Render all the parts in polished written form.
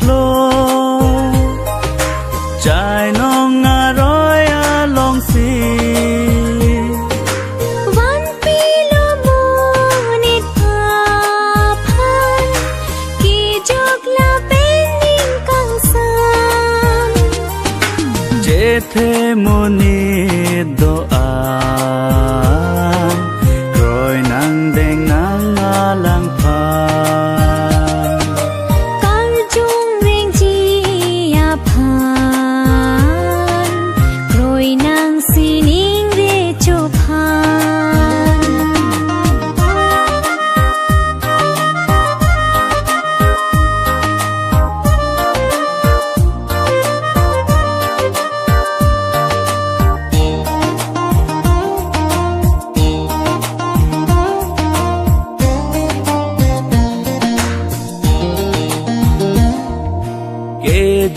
thề lô trái nong ngà roi a long si văn pi lo mo nit pa phan ki jok la bên ning kang sam chế thế mô ni do a rồi nang đeng nang a lang pha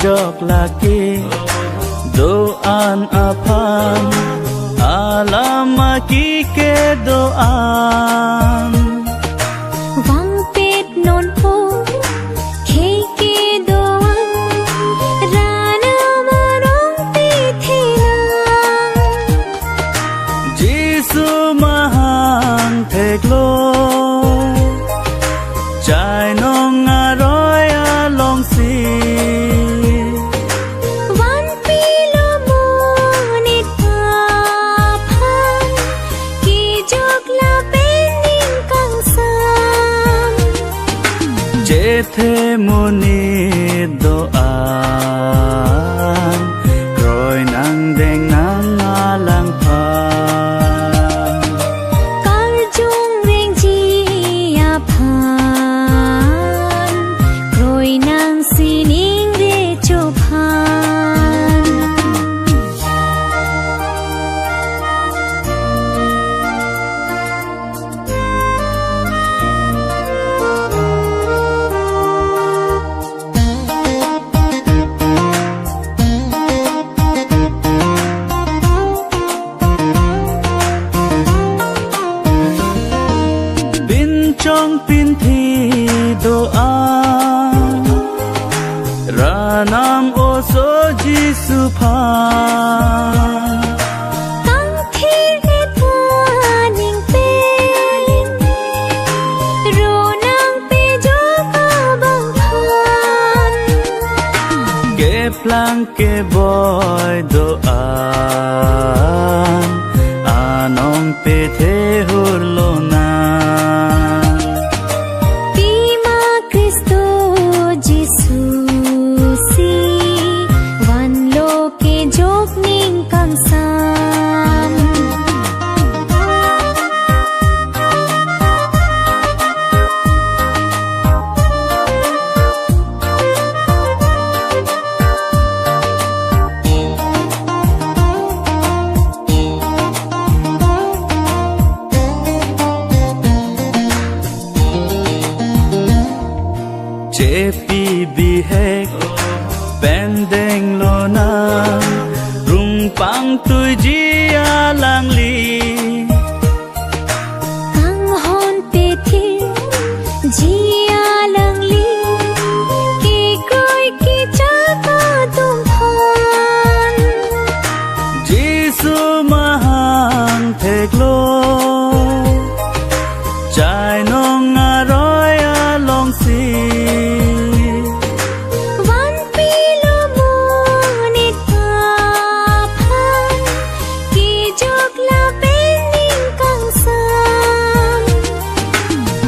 jok laki doan apan alama ki ke doan vang pet non po ke ke doan rana marong pe thela jisu mahang theklo chai nong aroi along si thế mô ni do an rồi nang đeng nang a lang pha kar chung reng chi a phan rồi nang si ning re cho phan trong pin thi do a ra nam ô số Giêsu pha tăng thi ghé qua ning pe ro nang pe jo ka bang phan ke plang ke boy do a anong pe the hur lo na chế pi bi hek ben deng lo na rung pang tui ji a lang li tăng hôn pe thi ji a lang li ki koi ki cha ka tum phan Giêsu mahang thek lo chai nong a roi a long si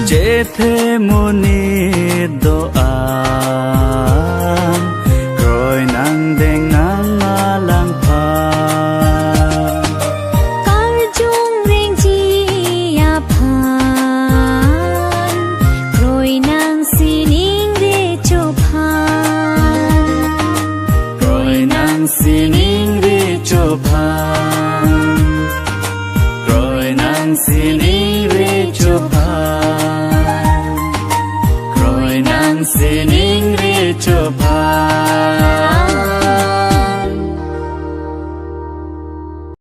chế thế mô ni do an rồi nang đeng nang a lang pha kar chung reng chi a phan rồi nang si ning re cho phan rồi nang si ning re cho phan rồi nang si ning re cho phan rồi nang si